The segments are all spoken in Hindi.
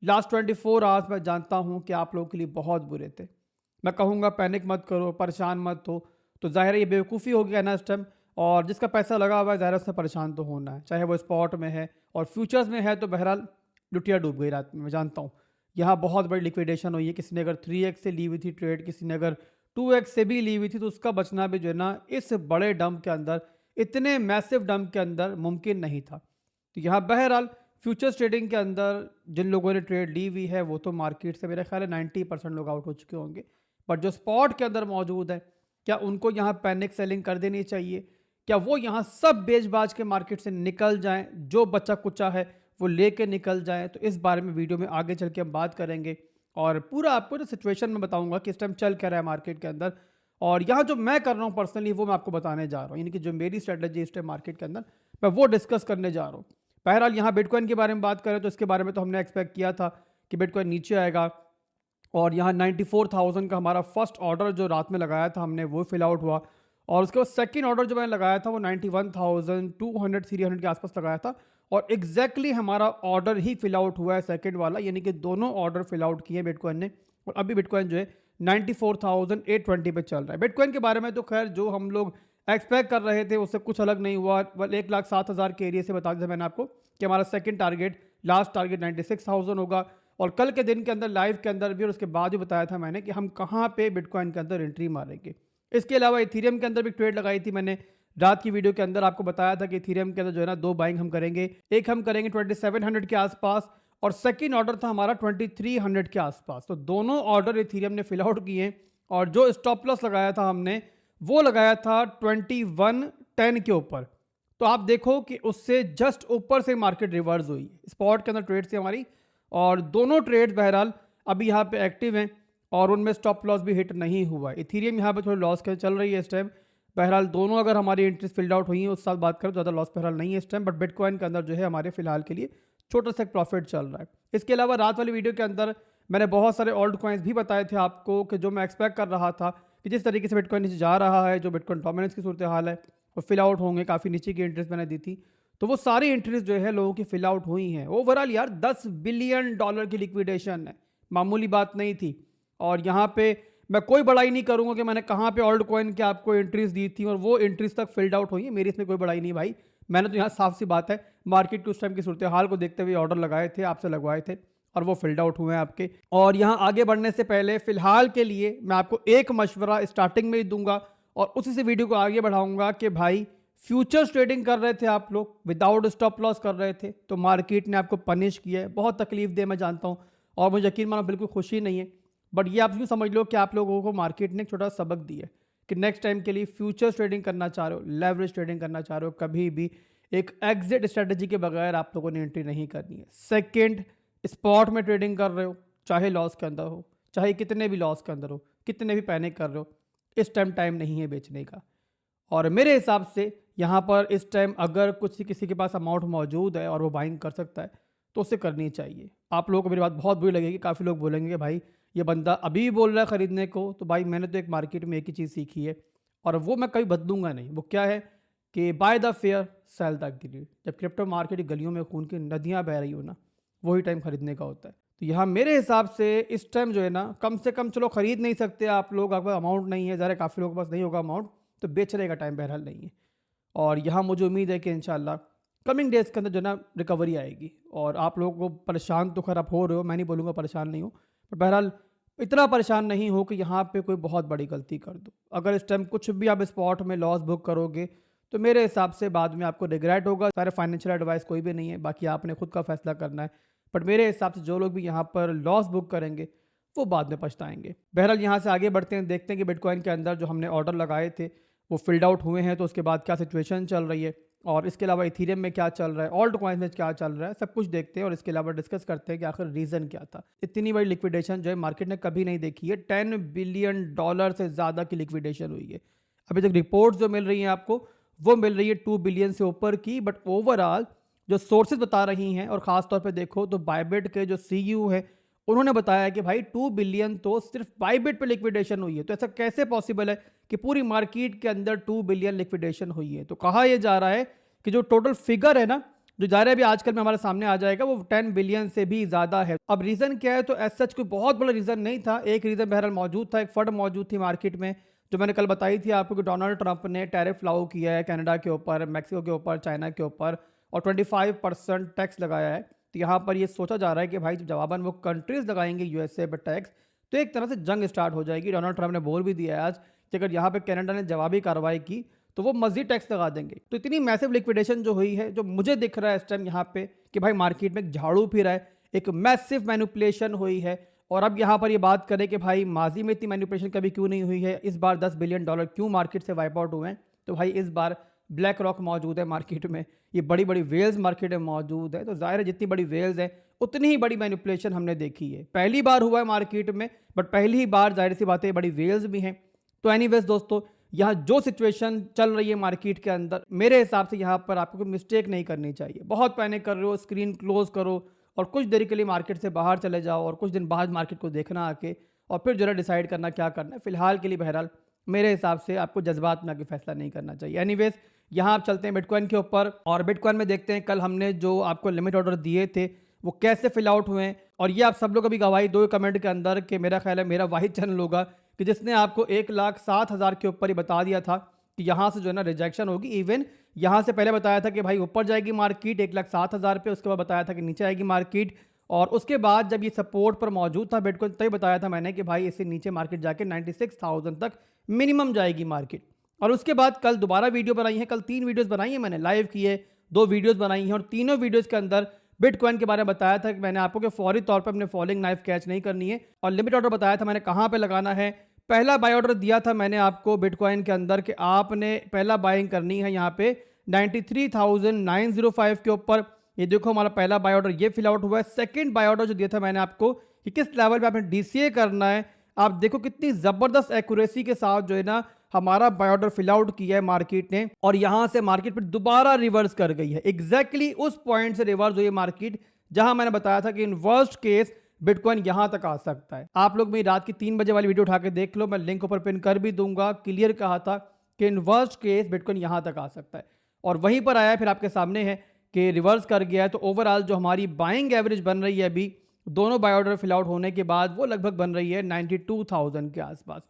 लास्ट 24 आवर्स मैं जानता हूँ कि आप लोगों के लिए बहुत बुरे थे। मैं कहूँगा पैनिक मत करो, परेशान मत हो, तो ज़ाहिर है ये बेवकूफ़ी होगी कहना इस टाइम। और जिसका पैसा लगा हुआ है ज़ाहिर है उसने परेशान तो होना है, चाहे वो स्पॉट में है और फ्यूचर्स में है तो बहरहाल लुटिया डूब गई रात में, मैं जानता हूँ। यहाँ बहुत बड़ी लिक्विडेशन हुई है, किसी ने अगर 3x से ली हुई थी ट्रेड, किसी ने अगर 2x से भी ली हुई थी, तो उसका बचना भी जो है ना इस बड़े डंप के अंदर, इतने मैसिव डंप के अंदर मुमकिन नहीं था। तो यहाँ बहरहाल फ्यूचर्स ट्रेडिंग के अंदर जिन लोगों ने ट्रेड ली हुई है वो तो मार्केट से मेरा ख्याल है 90% लोग आउट हो चुके होंगे। बट जो स्पॉट के अंदर मौजूद है, क्या उनको यहाँ पैनिक सेलिंग कर देनी चाहिए? क्या वो यहाँ सब बेच बाज के मार्केट से निकल जाएं, जो बचा कुचा है वो लेके निकल जाएं? तो इस बारे में वीडियो में आगे चल के हम बात करेंगे और पूरा आपको जो सिचुएशन में बताऊंगा कि इस टाइम चल क्या रहा है मार्केट के अंदर। और यहाँ जो मैं कर रहा हूँ पर्सनली वो मैं आपको बताने जा रहा हूँ, यानी कि जो मेरी स्ट्रेटजी इस टाइम मार्केट के अंदर मैं वो डिस्कस करने जा रहा हूँ। बहरहाल यहाँ बिटकॉइन के बारे में बात करें तो इसके बारे में तो हमने एक्सपेक्ट किया था कि बिटकॉइन नीचे आएगा और यहाँ 94,000 का हमारा फर्स्ट ऑर्डर जो रात में लगाया था हमने वो फिल आउट हुआ। और उसके बाद सेकंड ऑर्डर जो मैंने लगाया था वो 91,200 300 के आसपास लगाया था और एग्जैक्टली हमारा ऑर्डर ही फिल आउट हुआ है सेकंड वाला, यानी कि दोनों ऑर्डर फिल आउट किए बिटकॉइन ने। और अभी बिटकॉइन जो है 94,820 पे चल रहा है। बिटकॉइन के बारे में तो खैर जो हम लोग एक्सपेक्ट कर रहे थे उससे कुछ अलग नहीं हुआ। 1,07,000 के एरिया से बता दिया मैंने आपको कि हमारा सेकंड टारगेट, लास्ट टारगेट 96,000 होगा। और कल के दिन के अंदर लाइव के अंदर भी और उसके बाद भी बताया था मैंने कि हम कहाँ पे बिटकॉइन के अंदर एंट्री मारेंगे। इसके अलावा इथीरियम के अंदर भी ट्रेड लगाई थी मैंने। रात की वीडियो के अंदर आपको बताया था कि इथीरियम के अंदर जो है ना दो बाइंग हम करेंगे, एक हम करेंगे 2700 के आसपास और सेकंड ऑर्डर था हमारा 2300 के आसपास। तो दोनों ऑर्डर इथीरियम ने फिल आउट किए और जो स्टॉप लॉस लगाया था हमने वो लगाया था 2110 के ऊपर। तो आप देखो कि उससे जस्ट ऊपर से मार्केट रिवर्स हुई स्पॉट के अंदर ट्रेड से हमारी। और दोनों ट्रेड्स बहरहाल अभी यहाँ पे एक्टिव हैं और उनमें स्टॉप लॉस भी हिट नहीं हुआ है। इथीरियम यहाँ पे थोड़ी लॉस के चल रही है इस टाइम। बहरहाल दोनों अगर हमारी एंट्रीज फिल्ड आउट हुई हैं उस साथ बात करें तो ज़्यादा लॉस बहरहाल नहीं है इस टाइम, बट बिटकॉइन के अंदर जो है हमारे फिलहाल के लिए छोटा सा प्रॉफिट चल रहा है। इसके अलावा रात वाली वीडियो के अंदर मैंने बहुत सारे ओल्ड कॉइन्स भी बताए थे आपको कि जो मैं एक्सपेक्ट कर रहा था कि जिस तरीके से बिटकॉइन नीचे जा रहा है, जो बिटकॉइन डोमिनेंस की सूरत हाल है वो फिल आउट होंगे। काफ़ी नीचे की एंट्रीज मैंने दी थी, तो वो सारी एंट्रीज जो है लोगों की फिल आउट हुई हैं। ओवरऑल यार $10 बिलियन की लिक्विडेशन है, मामूली बात नहीं थी। और यहाँ पे मैं कोई बड़ाई नहीं करूंगा कि मैंने कहाँ पे ओल्ड कॉइन के आपको एंट्रीज दी थी और वो एंट्रीज तक फिल्ड आउट हुई है, मेरी इसमें कोई बड़ाई नहीं भाई। मैंने तो यहाँ साफ सी बात है मार्केट के उस टाइम की सूरत हाल को देखते हुए ऑर्डर लगाए थे, आपसे लगवाए थे और वो फिल्ड आउट हुए हैं आपके। और यहाँ आगे बढ़ने से पहले फिलहाल के लिए मैं आपको एक मशवरा स्टार्टिंग में ही दूंगा और उसी से वीडियो को आगे बढ़ाऊंगा कि भाई फ्यूचर्स ट्रेडिंग कर रहे थे आप लोग, विदाउट स्टॉप लॉस कर रहे थे, तो मार्केट ने आपको पनिश किया है। बहुत तकलीफ दे मैं जानता हूँ और मुझे यकीन मानो बिल्कुल खुशी नहीं है, बट ये आप यूँ समझ लो कि आप लोगों को मार्केट ने एक छोटा सबक दिया है कि नेक्स्ट टाइम के लिए फ्यूचर्स ट्रेडिंग करना चाह रहे हो, लेवरेज ट्रेडिंग करना चाह रहे हो, कभी भी एक एग्जिट स्ट्रेटजी के बगैर आप लोगों ने एंट्री नहीं करनी है। सेकेंड, स्पॉट में ट्रेडिंग कर रहे हो, चाहे लॉस के अंदर हो, चाहे कितने भी लॉस के अंदर हो, कितने भी पैनिक कर रहे हो, इस टाइम नहीं है बेचने का। और मेरे हिसाब से यहाँ पर इस टाइम अगर कुछ किसी के पास अमाउंट मौजूद है और वो बाइंग कर सकता है तो उसे करनी चाहिए। आप लोगों को मेरी बात बहुत बुरी लगेगी, काफ़ी लोग बोलेंगे कि भाई ये बंदा अभी भी बोल रहा है ख़रीदने को। तो भाई मैंने तो एक मार्केट में एक ही चीज़ सीखी है और वो मैं कभी बदलूंगा नहीं। वो क्या है कि by the fair sell the greed. जब क्रिप्टो मार्केट की गलियों में खून की नदियाँ बह रही हो ना, वही टाइम खरीदने का होता है। तो यहाँ मेरे हिसाब से इस टाइम जो है ना कम से कम, चलो खरीद नहीं सकते आप लोग, आपके पास अमाउंट नहीं है, ज़रा काफ़ी लोगों के पास नहीं होगा अमाउंट, तो बेचने का टाइम बहरहाल नहीं है। और यहाँ मुझे उम्मीद है कि इंशाल्लाह कमिंग डेज के अंदर जो ना रिकवरी आएगी। और आप लोगों को परेशान तो खैर आप हो रहे हो, मैं नहीं बोलूँगा परेशान नहीं हो, पर बहरहाल इतना परेशान नहीं हो कि यहाँ पे कोई बहुत बड़ी गलती कर दो। अगर इस टाइम कुछ भी आप स्पॉट में लॉस बुक करोगे तो मेरे हिसाब से बाद में आपको रिग्रेट होगा। सारे फाइनेंशियल एडवाइस कोई भी नहीं है, बाकी आपने खुद का फैसला करना है। बट मेरे हिसाब से जो लोग भी यहाँ पर लॉस बुक करेंगे वो बाद में पछताएंगे। बहरहाल यहाँ से आगे बढ़ते हैं, देखते हैं कि बिटकॉइन के अंदर जो हमने ऑर्डर लगाए थे वो फिल्ड आउट हुए हैं, तो उसके बाद क्या सिचुएशन चल रही है और इसके अलावा इथीरियम में क्या चल रहा है, ऑल्ट कॉइन्स में क्या चल रहा है, सब कुछ देखते हैं। और इसके अलावा डिस्कस करते हैं कि आखिर रीज़न क्या था। इतनी बड़ी लिक्विडेशन जो है मार्केट ने कभी नहीं देखी है। $10 बिलियन से ज़्यादा की लिक्विडेशन हुई है। अभी तक रिपोर्ट्स जो मिल रही हैं आपको वो मिल रही है 2 बिलियन से ऊपर की, बट ओवरऑल जो सोर्सेज बता रही हैं और ख़ासतौर पर देखो तो बायबिट के जो CEO है उन्होंने बताया कि भाई 2 बिलियन तो सिर्फ बायबिट पे लिक्विडेशन हुई है। तो ऐसा कैसे पॉसिबल है कि पूरी मार्केट के अंदर 2 बिलियन लिक्विडेशन हुई है? तो कहा यह जा रहा है कि जो टोटल फिगर है ना जो ज़ाहिर है अभी आजकल में हमारे सामने आ जाएगा, वो 10 बिलियन से भी ज़्यादा है। अब रीज़न क्या है, तो एज़ सच कोई बहुत बड़ा रीज़न नहीं था। एक रीज़न बहरहाल मौजूद था, एक फंड मौजूद थी मार्केट में, जो मैंने कल बताई थी आपको कि डोनाल्ड ट्रंप ने टैरिफ लागू किया है कनाडा के ऊपर, मेक्सिको के ऊपर, चाइना के ऊपर, और 25% टैक्स लगाया है। तो यहाँ पर ये सोचा जा रहा है कि भाई जब जवाबन वो कंट्रीज़ लगाएंगे यूएसए पर टैक्स, तो एक तरह से जंग स्टार्ट हो जाएगी। डोनाल्ड ट्रंप ने बोल भी दिया है आज कि अगर यहाँ पे कनाडा ने जवाबी कार्रवाई की तो वो मज़ीद टैक्स लगा देंगे। तो इतनी मैसिव लिक्विडेशन जो हुई है, जो मुझे दिख रहा है इस टाइम यहाँ पे कि भाई मार्केट में एक झाड़ू फिरा है, एक मैसिव मैनिपुलेशन हुई है। और अब यहाँ पर ये बात करें कि भाई माजी में इतनी मैनिपुलेशन कभी क्यों नहीं हुई है, इस बार $10 बिलियन क्यों मार्केट से वाइप आउट हुए हैं, तो भाई इस बार ब्लैक रॉक मौजूद है मार्केट में, ये बड़ी बड़ी वेल्स मार्केट में मौजूद है। तो जाहिर है जितनी बड़ी वेल्स है उतनी ही बड़ी मैनिपुलेशन हमने देखी है। पहली बार हुआ है मार्केट में, बट पहली ही बार जाहिर सी बात है बड़ी वेल्स भी हैं। तो एनीवेज दोस्तों, यहाँ जो सिचुएशन चल रही है मार्केट के अंदर, मेरे हिसाब से यहाँ पर आपको कोई मिस्टेक नहीं करनी चाहिए। बहुत पैनिक कर रहे हो, स्क्रीन क्लोज करो और कुछ देर के लिए मार्केट से बाहर चले जाओ और कुछ दिन बाद मार्केट को देखना आके, और फिर जरा डिसाइड करना क्या करना है। फिलहाल के लिए बहरहाल मेरे हिसाब से आपको जज्बात में आके फैसला नहीं करना चाहिए। एनीवेज, यहाँ आप चलते हैं बिटकॉइन के ऊपर, और बिटकॉइन में देखते हैं कल हमने जो आपको लिमिट ऑर्डर दिए थे वो कैसे फिल आउट हुए हैं। और ये आप सब लोग अभी गवाही दो कमेंट के अंदर कि मेरा ख्याल है मेरा वाहिद चैनल होगा कि जिसने आपको 1,07,000 के ऊपर ही बता दिया था कि यहाँ से जो है ना रिजेक्शन होगी। इवन यहाँ से पहले बताया था कि भाई ऊपर जाएगी मार्केट 1,07,000 पे, उसके बाद बताया था कि नीचे आएगी मार्केट, और उसके बाद जब ये सपोर्ट पर मौजूद था बिटकॉइन, तभी बताया था मैंने कि भाई इससे नीचे मार्केट जाके 96,000 तक मिनिमम जाएगी मार्केट। और उसके बाद कल दोबारा वीडियो बनाई है, कल 3 वीडियोस बनाई है मैंने, लाइव किए 2 वीडियोस बनाई हैं, और तीनों वीडियोस के अंदर बिटकॉइन के बारे में बताया था कि मैंने आपको कि फौरी तौर पर अपने फॉलिंग नाइफ कैच नहीं करनी है, और लिमिट ऑर्डर बताया था मैंने कहाँ पे लगाना है। पहला बाय ऑर्डर दिया था मैंने आपको बिटकॉइन के अंदर कि आपने पहला बाइंग करनी है यहाँ पे 93,905 के ऊपर। ये देखो हमारा पहला बाय ऑर्डर ये फिल आउट हुआ है। सेकंड बाय ऑर्डर जो दिया था मैंने आपको कि किस लेवल पे आपने डीसीए करना है, आप देखो कितनी जबरदस्त एक्यूरेसी के साथ जो है ना हमारा बाय ऑर्डर फिल आउट किया है मार्केट ने, और यहां से मार्केट फिर दोबारा रिवर्स कर गई है। एग्जैक्टली उस पॉइंट से रिवर्स हुई है मार्केट जहां मैंने बताया था कि इन वर्स्ट केस बिटकॉइन यहां तक आ सकता है। आप लोग मेरी रात की 3 बजे वाली वीडियो उठा के देख लो, मैं लिंक ऊपर पिन कर भी दूंगा। क्लियर कहा था कि इन वर्स्ट केस बिटकॉइन यहां तक आ सकता है, और वहीं पर आया फिर आपके सामने है कि रिवर्स कर गया है। तो ओवरऑल जो हमारी बाइंग एवरेज बन रही है अभी दोनों बाय ऑर्डर फिल आउट होने के बाद, वो लगभग बन रही है 92,000 के आसपास।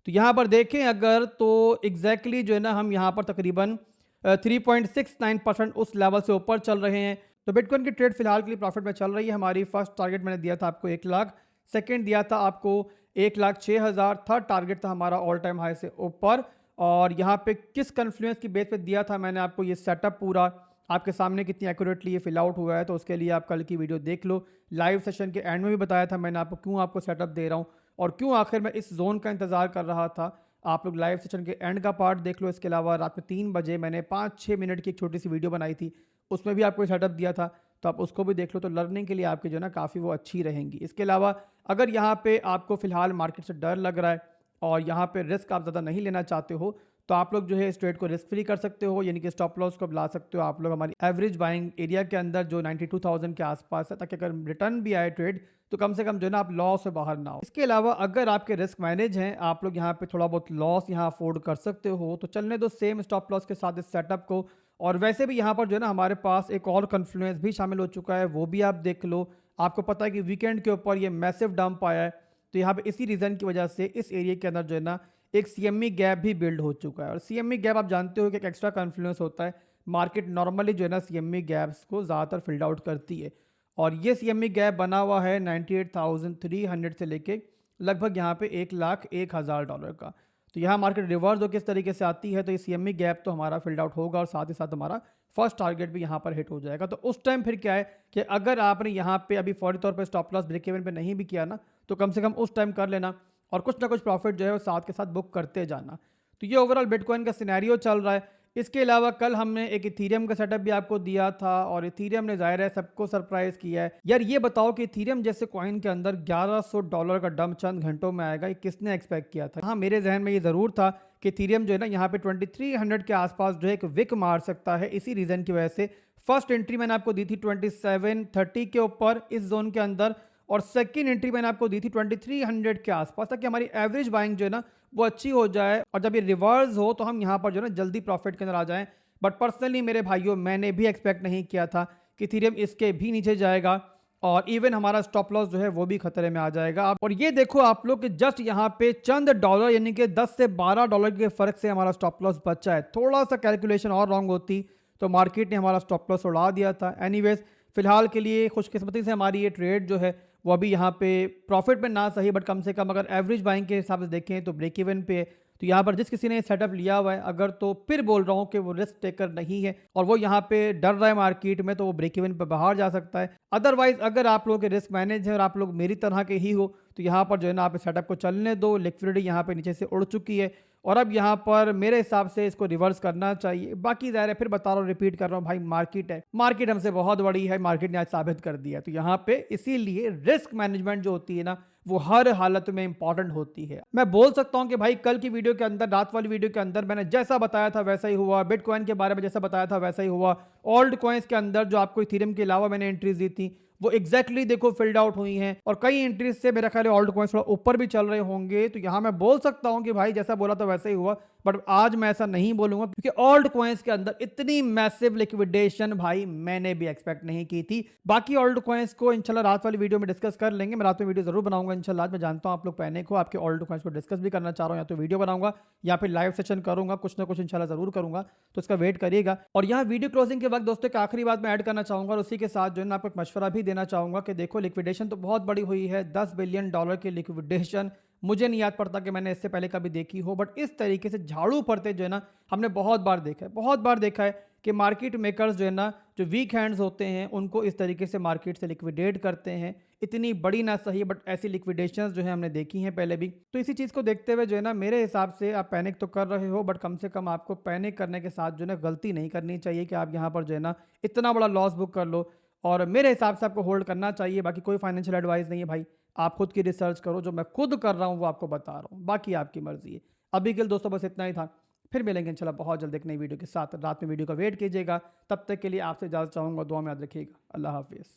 तो यहाँ पर देखें अगर, तो एग्जैक्टली जो है ना हम यहाँ पर तकरीबन 3.69% उस लेवल से ऊपर चल रहे हैं। तो बिटकॉइन की ट्रेड फिलहाल के लिए प्रॉफिट में चल रही है। हमारी फर्स्ट टारगेट मैंने दिया था आपको 1 लाख, सेकंड दिया था आपको 1,06,000, थर्ड टारगेट था हमारा ऑल टाइम हाई से ऊपर। और यहाँ पे किस कन्फ्लुएंस की बेस पे दिया था मैंने आपको ये सेटअप पूरा आपके सामने कितनी एक्यूरेटली ये फिल आउट हुआ है, तो उसके लिए आप कल की वीडियो देख लो। लाइव सेशन के एंड में भी बताया था मैंने आपको क्यों आपको सेटअप दे रहा हूँ और क्यों आखिर मैं इस जोन का इंतजार कर रहा था। आप लोग लाइव सेशन के एंड का पार्ट देख लो। इसके अलावा रात में 3 बजे मैंने 5-6 मिनट की एक छोटी सी वीडियो बनाई थी, उसमें भी आपको सेटअप दिया था, तो आप उसको भी देख लो। तो लर्निंग के लिए आपकी जो है ना काफ़ी वो अच्छी रहेंगी। इसके अलावा अगर यहाँ पे आपको फिलहाल मार्केट से डर लग रहा है और यहाँ पे रिस्क आप ज़्यादा नहीं लेना चाहते हो, तो आप लोग जो है इस ट्रेड को रिस्क फ्री कर सकते हो, यानी कि स्टॉप लॉस को ला सकते हो आप लोग हमारी एवरेज बाइंग एरिया के अंदर जो 92,000 के आसपास है, ताकि अगर रिटर्न भी आए ट्रेड तो कम से कम जो है ना आप लॉस से बाहर ना हो। इसके अलावा अगर आपके रिस्क मैनेज हैं, आप लोग यहाँ पे थोड़ा बहुत लॉस यहाँ अफोर्ड कर सकते हो, तो चलने दो सेम स्टॉप लॉस के साथ इस सेटअप को। और वैसे भी यहाँ पर जो है ना हमारे पास एक और कन्फ्लुएंस भी शामिल हो चुका है, वो भी आप देख लो। आपको पता है कि वीकेंड के ऊपर ये मैसिव डंप आया है, तो यहाँ पे इसी रीज़न की वजह से इस एरिया के अंदर जो है ना एक सीएमई गैप भी बिल्ड हो चुका है। और सीएमई गैप आप जानते हो कि एक एक्स्ट्रा कॉन्फ्लुएंस होता है। मार्केट नॉर्मली जो है ना सीएमई गैप्स को ज़्यादातर फिल्ड आउट करती है, और ये सीएमई गैप बना हुआ है 98,300 से लेके लगभग यहाँ पे $1,01,000 का। तो यहाँ मार्केट रिवर्स हो किस तरीके से आती है, तो ये सीएमई गैप तो हमारा फिल्ड आउट होगा और साथ ही साथ हमारा फर्स्ट टारगेट भी यहाँ पर हिट हो जाएगा। तो उस टाइम फिर क्या है कि अगर आपने यहाँ पे अभी फौरी तौर पर स्टॉप लॉस ब्रेक इवन पे नहीं भी किया ना, तो कम से कम उस टाइम कर लेना और कुछ ना कुछ प्रॉफिट जो है वो साथ के साथ बुक करते जाना। तो ये ओवरऑल बिटकॉइन का सिनेरियो चल रहा है। इसके अलावा कल हमने एक इथीरियम का सेटअप भी आपको दिया था, और इथीरियम ने जाहिर है सबको सरप्राइज किया है। यार ये बताओ कि इथीरियम जैसे कॉइन के अंदर $1,100 का डंप चंद घंटों में आएगा, ये किसने एक्सपेक्ट किया था। हाँ, मेरे जहन में ये ज़रूर था कि इथीरियम जो है ना यहाँ पे 2300 के आसपास जो है एक विक मार सकता है। इसी रीज़न की वजह से फर्स्ट एंट्री मैंने आपको दी थी 2730 के ऊपर इस जोन के अंदर, और सेकंड एंट्री मैंने आपको दी थी 2300 के आसपास, ताकि हमारी एवरेज बाइंग जो है ना वो अच्छी हो जाए, और जब ये रिवर्स हो तो हम यहाँ पर जो है ना जल्दी प्रॉफिट के अंदर आ जाएं। बट पर्सनली मेरे भाइयों मैंने भी एक्सपेक्ट नहीं किया था कि इथेरियम इसके भी नीचे जाएगा और इवन हमारा स्टॉप लॉस जो है वो भी खतरे में आ जाएगा। और ये देखो आप लोग कि जस्ट यहाँ पे चंद डॉलर यानी कि 10 से 12 डॉलर के फर्क से हमारा स्टॉप लॉस बचा है। थोड़ा सा कैलकुलेशन और रॉन्ग होती तो मार्केट ने हमारा स्टॉप लॉस उड़ा दिया था। एनीवेज फिलहाल के लिए खुशकिस्मती से हमारी ये ट्रेड जो है वो अभी यहाँ पे प्रॉफिट में ना सही बट कम से कम अगर एवरेज बाइंग के हिसाब से देखें तो ब्रेक इवन पे है। तो यहाँ पर जिस किसी ने सेटअप लिया हुआ है अगर तो फिर बोल रहा हूँ कि वो रिस्क टेकर नहीं है और वो यहाँ पे डर रहा है मार्केट में, तो वो ब्रेक इवन पे बाहर जा सकता है। अदरवाइज अगर आप लोगों के रिस्क मैनेज है और आप लोग मेरी तरह के ही हो तो यहाँ पर जो है ना आप सेटअप को चलने दो। लिक्विडिटी यहाँ पे नीचे से उड़ चुकी है और अब यहाँ पर मेरे हिसाब से इसको रिवर्स करना चाहिए। बाकी ज़ाहिर है फिर बता रहा हूँ, रिपीट कर रहा हूँ, भाई मार्केट है, मार्केट हमसे बहुत बड़ी है, मार्केट ने आज साबित कर दिया। तो यहाँ पे इसीलिए रिस्क मैनेजमेंट जो होती है ना वो हर हालत में इंपॉर्टेंट होती है। मैं बोल सकता हूं कि भाई कल की वीडियो के अंदर, रात वाली वीडियो के अंदर मैंने जैसा बताया था वैसा ही हुआ। बिटकॉइन के बारे में जैसा बताया था वैसा ही हुआ। ओल्ड कॉइन्स के अंदर जो आपको इथेरियम के अलावा मैंने एंट्रीज दी थी वो एग्जैक्टली देखो फिल्ड आउट हुई हैं और कई एंट्रीज से मेरा ख्याल है ओल्ड कॉइन्स थोड़ा ऊपर भी चल रहे होंगे। तो यहां मैं बोल सकता हूं कि भाई जैसा बोला था वैसा ही हुआ, बट आज मैं ऐसा नहीं बोलूंगा क्योंकि ओल्ड कॉइन्स के अंदर इतनी मैसिव लिक्विडेशन भाई मैंने भी एक्सपेक्ट नहीं की थी। बाकी ओल्ड कॉइन्स को इंशाल्लाह रात वाली वीडियो में डिस्कस कर लेंगे। मैं रात में वीडियो जरूर बनाऊंगा इंशाल्लाह। आज मैं जानता हूं आप लोग पैनिक हो, आपके ओल्ड कॉइन्स को डिस्कस भी करना चाह रहा हूं, या तो वीडियो बनाऊंगा या फिर लाइव सेशन करूंगा, कुछ ना कुछ इंशाल्लाह जरूर करूंगा, तो इसका वेट करिएगा। और यहाँ वीडियो क्लोजिंग के वक्त दोस्तों एक आखिरी बात मैं ऐड करना चाहूंगा और उसी के साथ जो है ना आपको एक मशवरा भी देना चाहूंगा कि देखो लिक्विडेशन तो बहुत बड़ी हुई है, $10 बिलियन की लिक्विडेशन मुझे नहीं याद पड़ता कि मैंने इससे पहले कभी देखी हो, बट इस तरीके से झाड़ू पड़ते जो है ना हमने बहुत बार देखा है, बहुत बार देखा है कि मार्केट मेकर्स जो है ना जो वीक हैंड्स होते हैं उनको इस तरीके से मार्केट से लिक्विडेट करते हैं। इतनी बड़ी ना सही बट ऐसी लिक्विडेशंस जो है हमने देखी हैं पहले भी। तो इसी चीज़ को देखते हुए जो है ना मेरे हिसाब से आप पैनिक तो कर रहे हो बट कम से कम आपको पैनिक करने के साथ जो है ना गलती नहीं करनी चाहिए कि आप यहाँ पर जो है ना इतना बड़ा लॉस बुक कर लो। और मेरे हिसाब से आपको होल्ड करना चाहिए। बाकी कोई फाइनेंशियल एडवाइस नहीं है भाई, आप खुद की रिसर्च करो, जो मैं खुद कर रहा हूँ वो आपको बता रहा हूँ, बाकी आपकी मर्जी है। अभी के लिए दोस्तों बस इतना ही था, फिर मिलेंगे इंशाल्लाह बहुत जल्द एक नई वीडियो के साथ। रात में वीडियो का वेट कीजिएगा, तब तक के लिए आपसे इजाज़त चाहूँगा, दुआ में याद रखिएगा। अल्लाह हाफिज़।